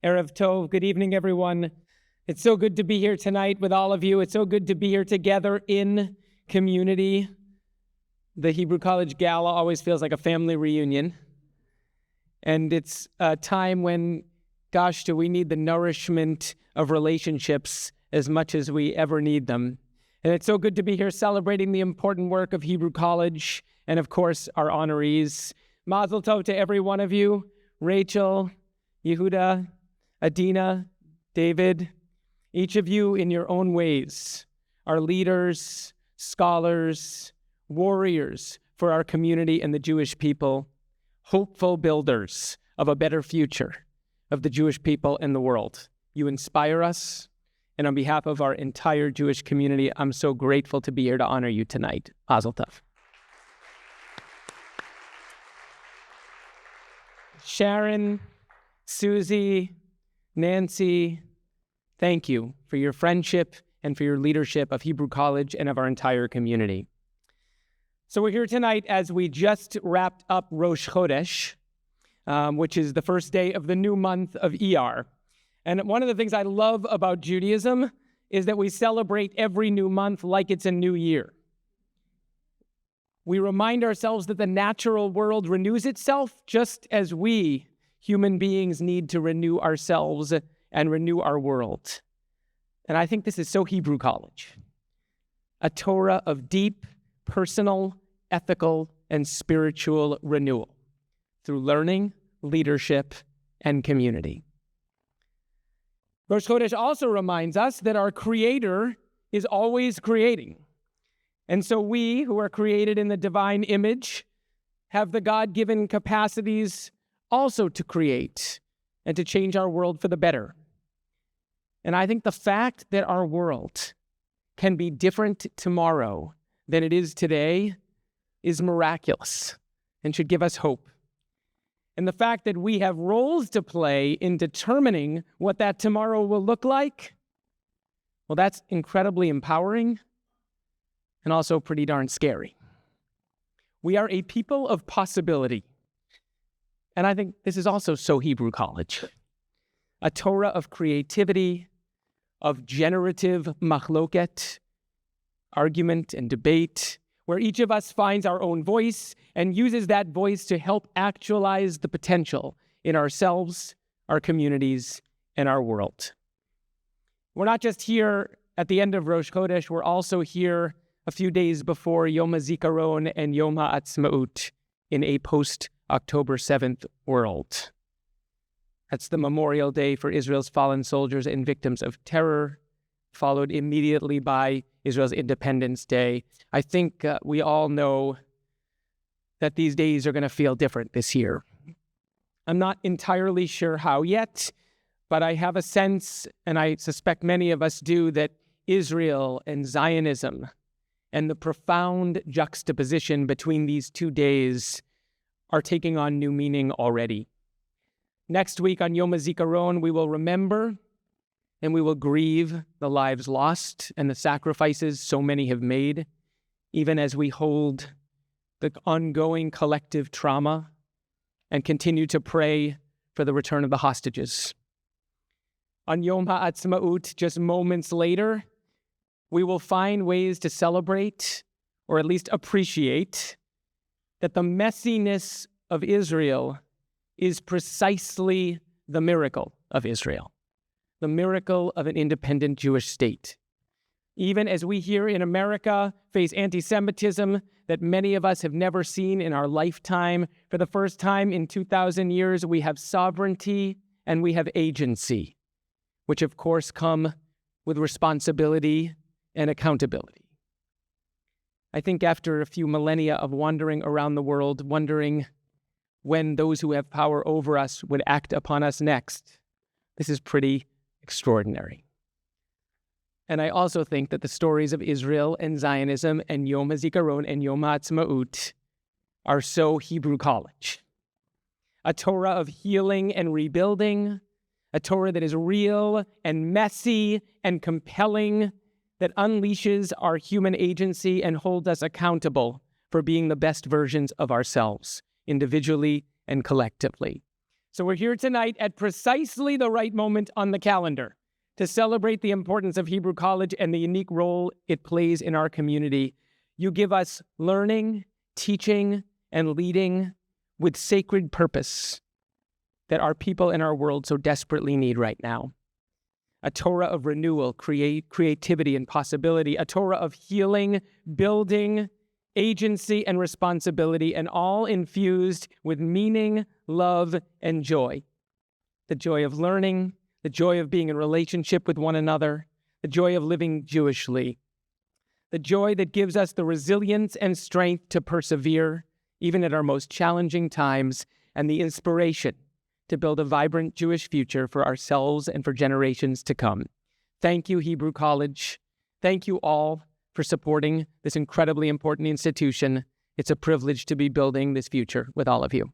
Erev Tov, good evening, everyone. It's so good to be here tonight with all of you. It's so good to be here together in community. The Hebrew College Gala always feels like a family reunion. And it's a time when, gosh, do we need the nourishment of relationships as much as we ever need them. And it's so good to be here celebrating the important work of Hebrew College and, of course, our honorees. Mazel Tov to every one of you. Rachel, Yehuda, Adina, David, each of you in your own ways are leaders, scholars, warriors for our community and the Jewish people, hopeful builders of a better future of the Jewish people and the world. You inspire us, and on behalf of our entire Jewish community, I'm so grateful to be here to honor you tonight. Mazel Tov. Sharon, Susie, Nancy, thank you for your friendship and for your leadership of Hebrew College and of our entire community. So we're here tonight as we just wrapped up Rosh Chodesh, which is the first day of the new month of Iyar. And one of the things I love about Judaism is that we celebrate every new month like it's a new year. We remind ourselves that the natural world renews itself just as we, human beings, need to renew ourselves and renew our world. And I think this is so Hebrew College. A Torah of deep, personal, ethical, and spiritual renewal through learning, leadership, and community. Rosh Chodesh also reminds us that our Creator is always creating. And so we, who are created in the divine image, have the God-given capacities also to create and to change our world for the better. And I think the fact that our world can be different tomorrow than it is today is miraculous and should give us hope. And the fact that we have roles to play in determining what that tomorrow will look like, well, that's incredibly empowering and also pretty darn scary. We are a people of possibility. And I think this is also so Hebrew College. A Torah of creativity, of generative machloket, argument and debate, where each of us finds our own voice and uses that voice to help actualize the potential in ourselves, our communities, and our world. We're not just here at the end of Rosh Chodesh, we're also here a few days before Yom HaZikaron and Yom HaAtzmaut in a post-October 7th world. That's the Memorial Day for Israel's fallen soldiers and victims of terror, followed immediately by Israel's Independence Day. I think we all know that these days are going to feel different this year. I'm not entirely sure how yet, but I have a sense, and I suspect many of us do, that Israel and Zionism and the profound juxtaposition between these 2 days are taking on new meaning already. Next week on Yom HaZikaron, we will remember and we will grieve the lives lost and the sacrifices so many have made, even as we hold the ongoing collective trauma and continue to pray for the return of the hostages. On Yom HaAtzmaut, just moments later, we will find ways to celebrate, or at least appreciate, that the messiness of Israel is precisely the miracle of Israel, the miracle of an independent Jewish state. Even as we here in America face anti-Semitism that many of us have never seen in our lifetime, for the first time in 2,000 years, we have sovereignty and we have agency, which of course come with responsibility and accountability. I think after a few millennia of wandering around the world, wondering when those who have power over us would act upon us next, this is pretty extraordinary. And I also think that the stories of Israel and Zionism and Yom HaZikaron and Yom HaAtzmaut are so Hebrew College. A Torah of healing and rebuilding, a Torah that is real and messy and compelling, that unleashes our human agency and holds us accountable for being the best versions of ourselves, individually and collectively. So we're here tonight at precisely the right moment on the calendar to celebrate the importance of Hebrew College and the unique role it plays in our community. You give us learning, teaching, and leading with sacred purpose that our people and our world so desperately need right now. A Torah of renewal, creativity, and possibility. A Torah of healing, building, agency, and responsibility, and all infused with meaning, love, and joy. The joy of learning, the joy of being in relationship with one another, the joy of living Jewishly, the joy that gives us the resilience and strength to persevere, even at our most challenging times, and the inspiration to build a vibrant Jewish future for ourselves and for generations to come. Thank you, Hebrew College. Thank you all for supporting this incredibly important institution. It's a privilege to be building this future with all of you.